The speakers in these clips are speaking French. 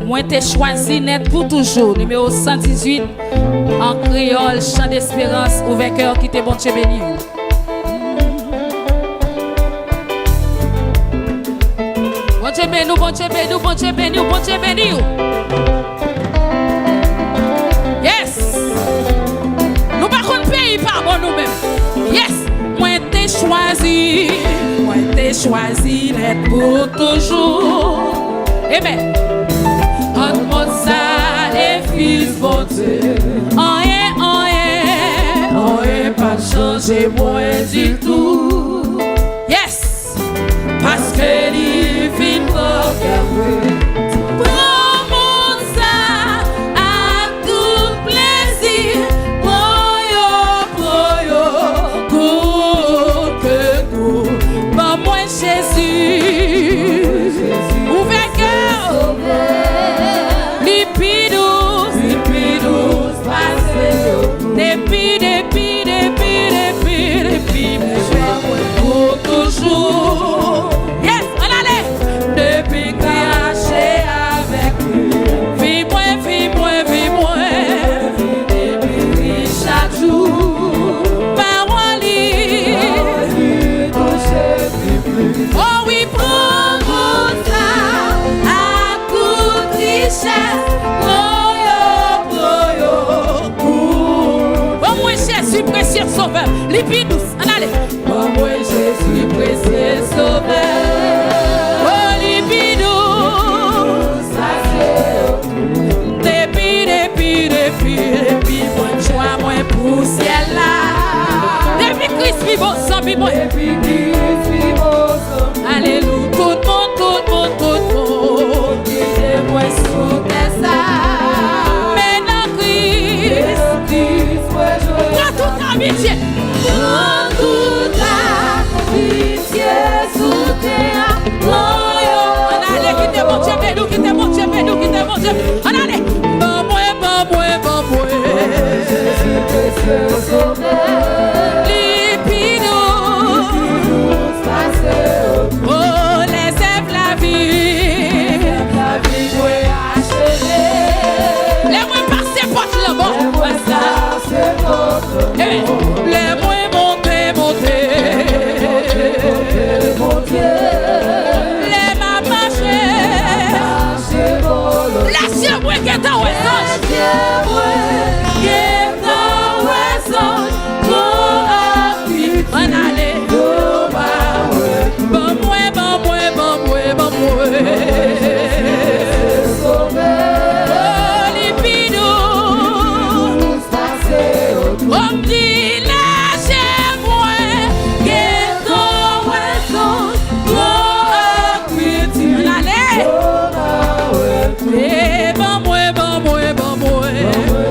Moi t'ai choisi net pour toujours. Numéro 118 en créole, chant d'espérance, ouvert cœur qui t'est bon Dieu béni. Bon Dieu béni, bon Dieu béni, bon Dieu béni, bon Dieu béni. Yes. Nous pas qu'on pays par bon nous-mêmes. Yes. Moi t'ai choisi net pour toujours. Amen. Entre mon ça et fils bon Dieu. On pas changer moi du tout. Yes. Parce que il vit pour garder. Prends ça à tout plaisir. Bon moi Jésus. Ouvert cœur. Pour toujours. Yes, on allait. Depuis que j'ai avec lui. Vis-moi. Chaque jour. Parole. Oh oui, prends ça à toute richesse. Jésus précieux sauveur, lipidous, en allez. Oh moi Jésus précieux sauveur, oh lipidous, ça c'est depuis moi joie moi pour ciel là. Depuis Christ vivant sans vivant, depuis Christ vivant. Alléluia, tout le monde, qui est moi sous tes âmes. Maintenant Christ, prends toute amitié. Prends toute amitié sous tes âmes. On allait, quittez mon Dieu, quittez mon Dieu. On allait. Bon moi. Jésus précieux sauveur. Lipidous. Oh, laissez la vie. Moi acheter. Les moins passer porte le bon. Les moins monter. Les ma marcher. Laissez-moi qui est en on allait. Bon moi. Oh, lipidous. On me dit lâchez-moi. Get ton raison. On allait. Et bon moi.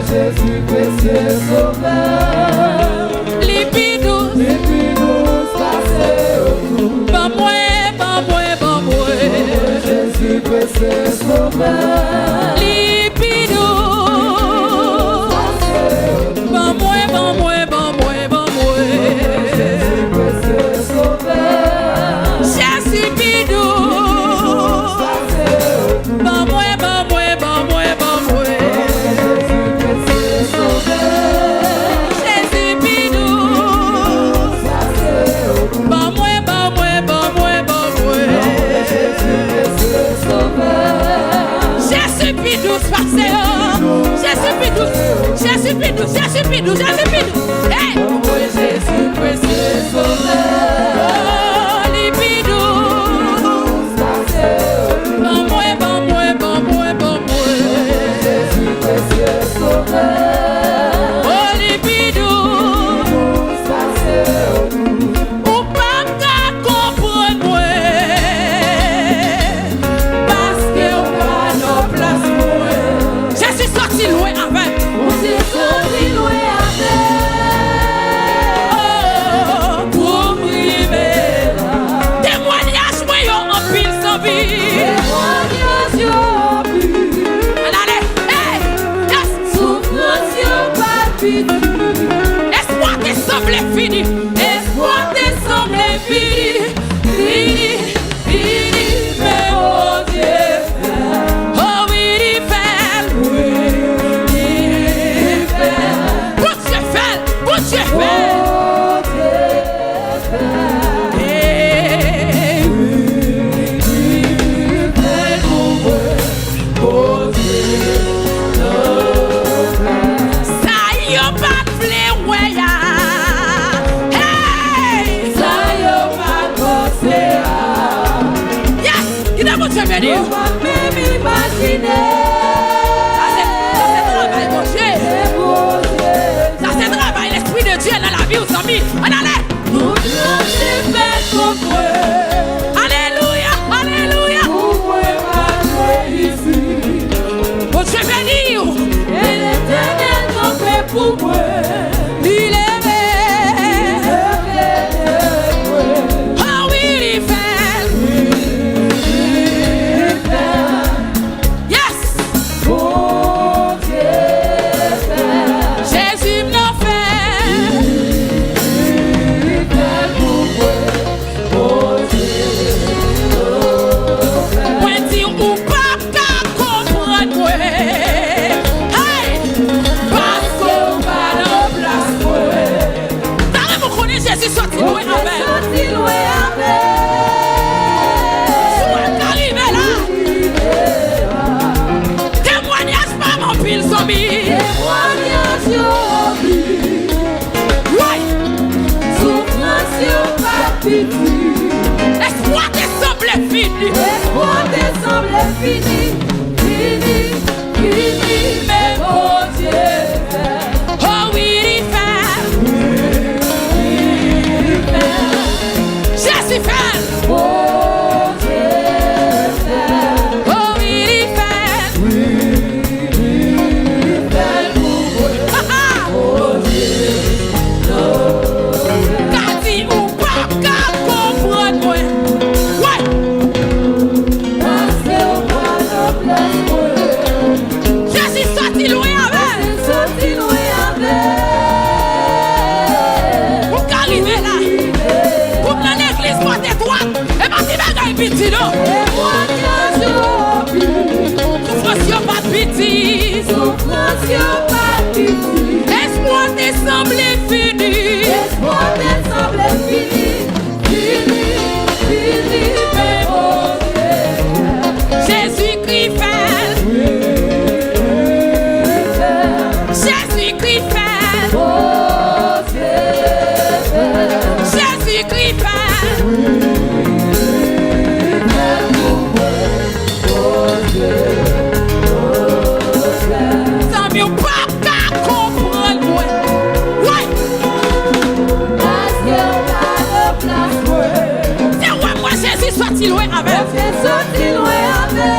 Jésus précieux sauveur. Lipidous. Bon moi. Jésus précieux sauveur. Lipidous. Bon moi. Jésus précieux sauveur. Jésus bidou. Bon moi. Jésus bidou. Bon moi. Jésus bidou, Jésus bidou. Hey! Jésus précieux sauveur. Oh, lipidou. Bon moi. Jésus précieux sauveur. Oh, lipidou. Ou pas qu'à comprendre moi. Parce que on va nos places moi. Je suis sorti loin avec. Pour priver témoignage moi yo en pile sans vie. Témoignage yo pile. Allez, hey, souffrance yo pas fini. Espoir te semble fini. Espoir te semble fini. Fini, mais oh Dieu. Oh oui. imaginer. Ça c'est travail, mon Dieu. Ça c'est travail, l'Esprit de Dieu dans la vie, aux amis. On allait. Nous c'est fait contre. Alléluia, alléluia. Mon Dieu béni. Et l'Éternel t'en fait pour moi. Il est Espoir te semble fini. Espoir te semble fini. Fini, fini, mais mon Dieu fait. Oh oui, il fait. Il fait. Jésus fait. Mon Dieu fait. Oh oui, il fait. Il fait pour moi. Mon Dieu. Piti non. Souffrance pas piti. Souffrance pas piti. Espoir te semble fini. Espoir te semble fini. Fini, fini, mais mon Dieu. Jésus-Christ fait. Jésus-Christ fait. Mon Dieu fait. Jésus-Christ fait. Sorti loin avec. Sorti loin avec.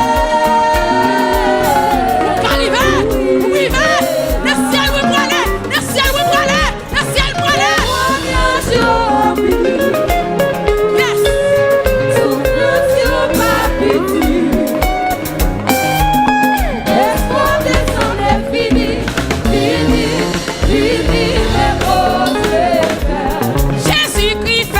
Vous vivez. Le ciel vous brûle. Le ciel vous brûle. Le ciel brûle. Yes. Souffrance pas piti. Espoir descendre fini. Fini, fini, mais mon Dieu fait. Jésus-Christ fait.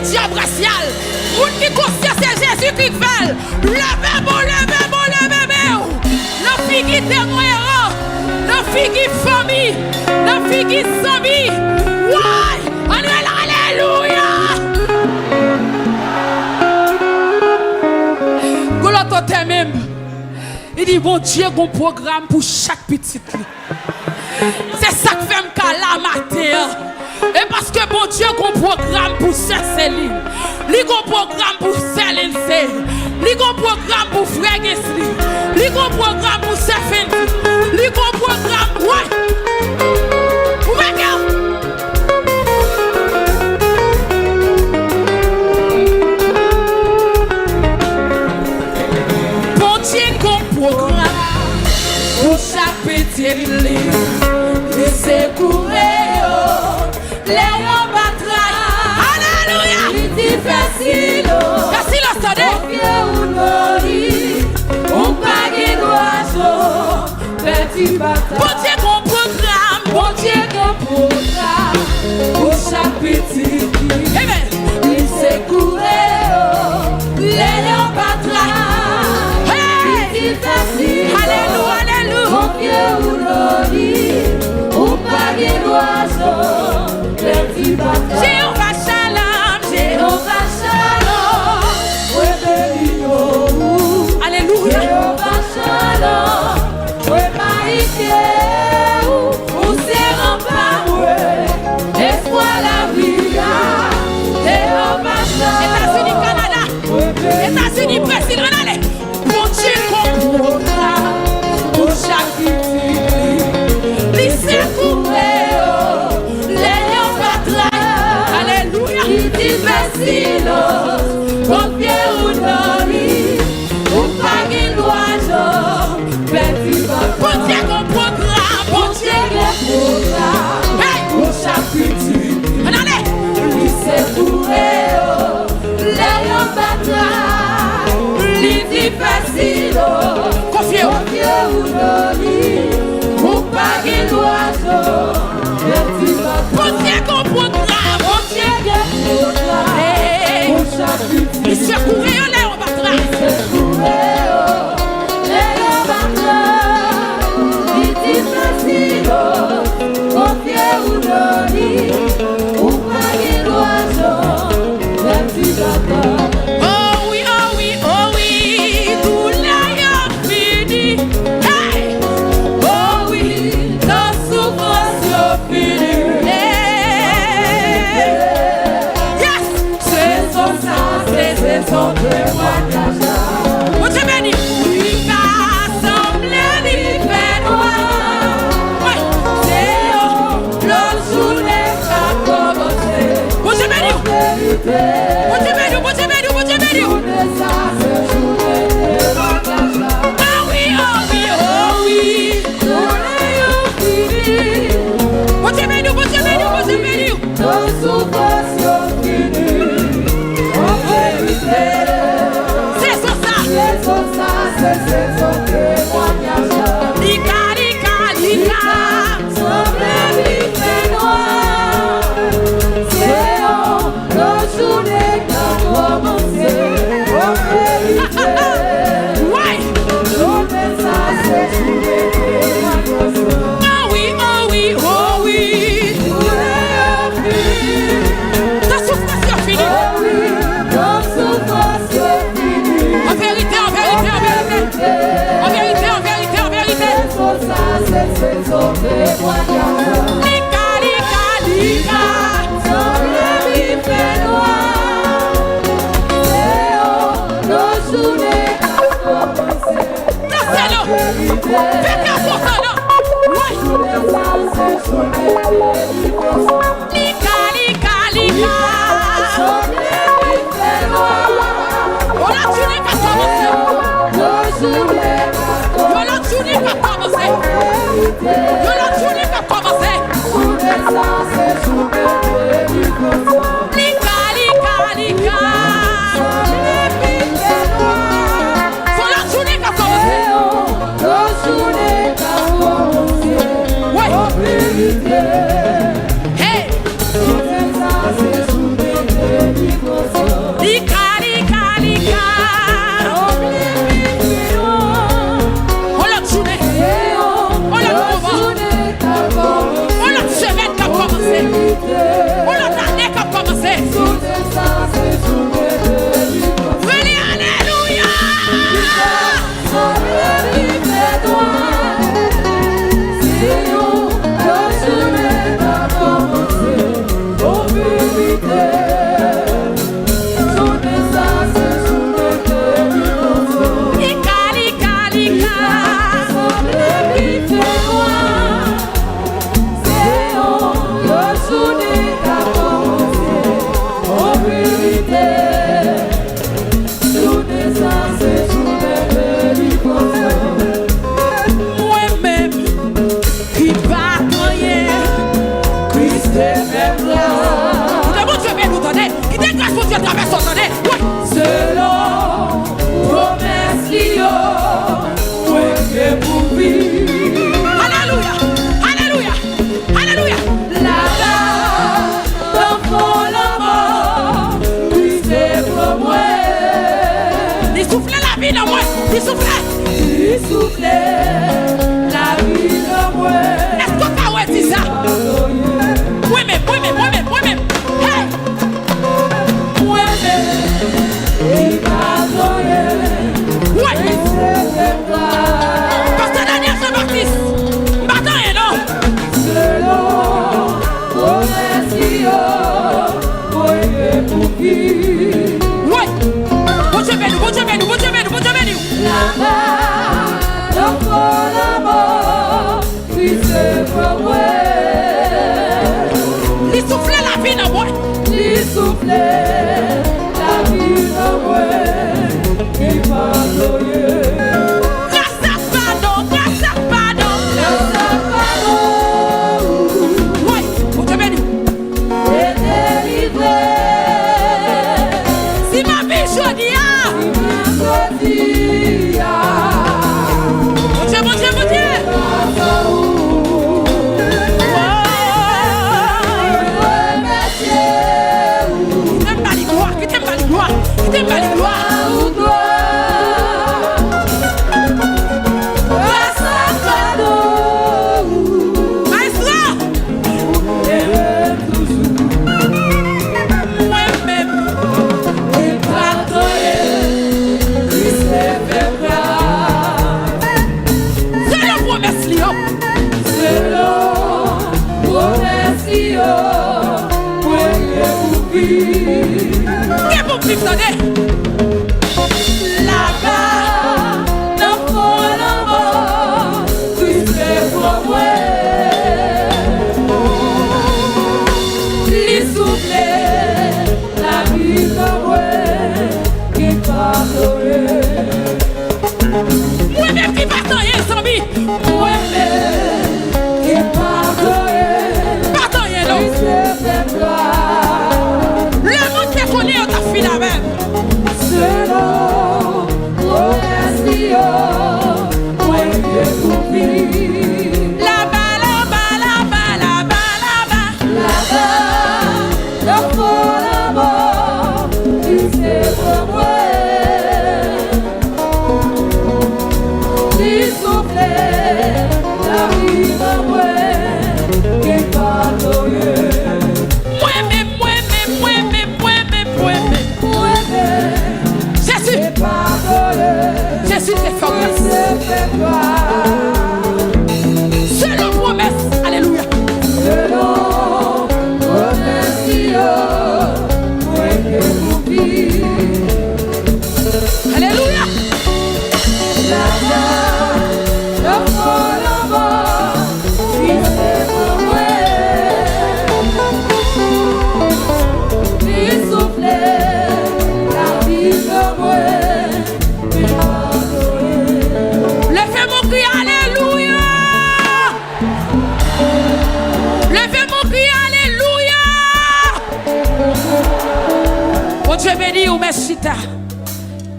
Diable racial, ou qui conscient c'est Jésus qui fait. Levez bon, levez bon, levez bon. La fille qui témoin, la fille qui famille, la fille qui s'habille. Ouais, alléluia. Golotote même, il dit bon Dieu, bon programme pour chaque petite. C'est ça que fait me calamité. Et parce que bon Dieu a un programme pour Céline, il a un programme pour Céline, il a un programme pour Frère Gesli, il a un programme pour Stéphane, il a un programme, ouais. Vous voyez? Bon Dieu a un programme pour chaque petite ligne, laissez courir. Les rebattrailles. Alléluia. Il dit facile. Facile à sonner. On pague d'oiseau. Petit bataille. Bon Dieu qu'on programme. Bon Dieu qu'on programme. Pour chaque petit. Amen. Il s'est couré. Les rebattrailles. Hey. Il dit facile. Alléluia. Alléluia. On pague d'oiseau. Jéhovah Shalom, Jéhovah Shalom, Confiez ou doni, ou pas qu'il l'oiseau. Bon Dieu qu'on programme, bon Dieu qu'on programme. Il se courait en l'air, on va tra. Il se courait en l'air, il dit facile, confiez ou doni, ou pas qu'il l'oiseau. Petit papa. Son témoignage. Vous te bénis. Il va sembler du fait noir. Oui. C'est l'autre journée a commencé. Vous te bénis. Vous te bénis. Vous te bénis. Vous te bénis. Ah oui, oh oui, oh oui. Vous te bénis. Vous te bénis. Vous te bénis. Nos souffrances finies. C'est son témoignage. Lika, lika, lika. Semble vite noir. C'est le journée qui a commencé. Ouais. Son message c'est journée témoignage. Ah oui, oh oui, oh oui. Ta souffrance est finie. Oh oui, ta souffrance est finie. En vérité, en vérité, en vérité. En vérité, en vérité, en vérité. C'est son témoignage. Lika, lika, lika. Semble vite noir. C'est le journée qui a commencé. Laissez-le. Faites la force, là. Lika, lika, lika. On a tué qu'à commencer. On a tué qu'à commencer. On a tué qu'à commencer. Lika, lika, lika. On a tué qu'à commencer. Hey! Lika, lika, lika. On l'a tourné. On l'a trouvé. On l'a semaine qui a commencé. On l'a année qui a commencé. Venez, alléluia. Selon promesse Lio, alléluia, alléluia, alléluia. Là-bas, dans la mort, oui c'est pour moi. Il soufflait la vie dans moi, il soufflait la vie dans moi. Est-ce que tu as dit ça? Moi-même. Hey! Il ouais. Parce que Daniel Jean-Baptiste, m'attends et non. Selon promesse pour qui? Ouais. Bon Dieu béni. Là-bas, dans la mort, oui c'est pour moi.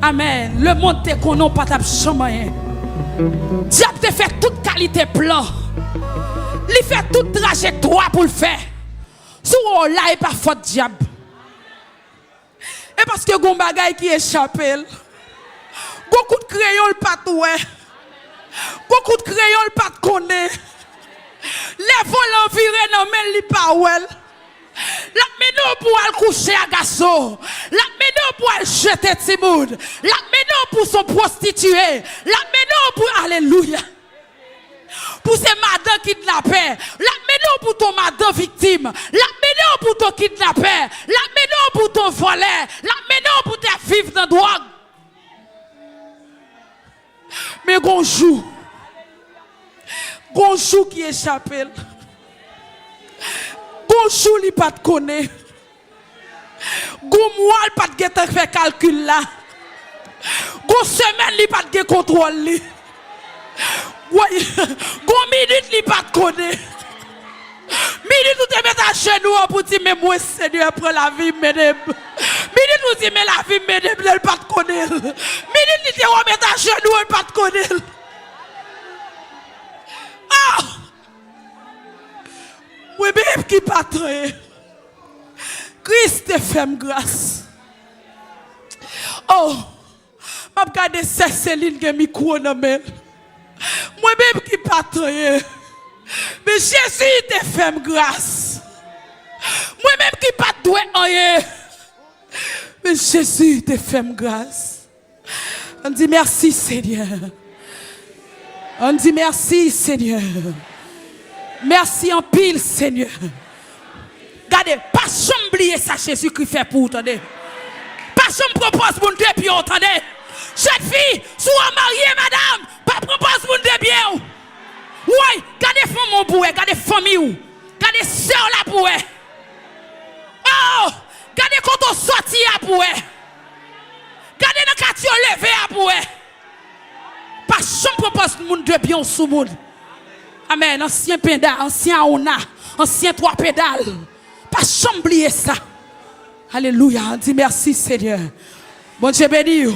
Amen. Le monde te connaît pas ta chambre. Diable te fait toute qualité plan. Il fait toute trajectoire pour le faire. Si on là et pas faute diable. Et parce que gon bagay qui échappe. Beaucoup de crayon pas toué. Beaucoup de crayon pas connaît. Les volants virés non mais li pas well. La menon pour aller coucher à garçon. La menon pour aller jeter Timoun. La menon pour son prostituée. La menon pour alléluia. Pour ces madame kidnappés. La menon pour ton madame victime. La menon pour ton kidnappé. La menon pour ton voleur. La menon pour tes vivre dans drogue. Mais gonjou. Gonjou qui échappe. Gonjou li pas de connaît. Gon mois pas de faire calcul là. Gon semaine li pas de contrôle li. Gon minute li pas de connaît. Minute ou te mettre à genoux pour dire mais moi Seigneur prend la vie mesdames. Minute ou dire mais la vie mesdames elle pas de connaît. Minute li te remettre à genoux elle pas de connaît. Ah! Oui, même qui patron. Christ te fait grâce. Oh, je regarde Céline qui a micro dans main. Moi-même qui patron. Mais Jésus te fait grâce. Moi-même qui pas doué rien. Mais Jésus te fait grâce. On dit merci Seigneur. On dit merci Seigneur. Merci en pile, Seigneur. Regardez, pas oublier ça, Jésus qui fait pour vous, attendez. Pas propose pour deux pieds, attendez. Jeune fille, sois mariée, madame, pas propose pour deux pieds. Oui, regardez famille pour vous, regardez famille, regardez soeur là pour vous. Oh, regardez quand on sortit pour vous. Regardez dans le quartier levé pour vous. Pas propose pour deux pieds sous monde. Amen. Ancien pédale, ancien ona, ancien trois pédales. Pas oublier ça. Alléluia. On dit merci Seigneur. Bon Dieu béni.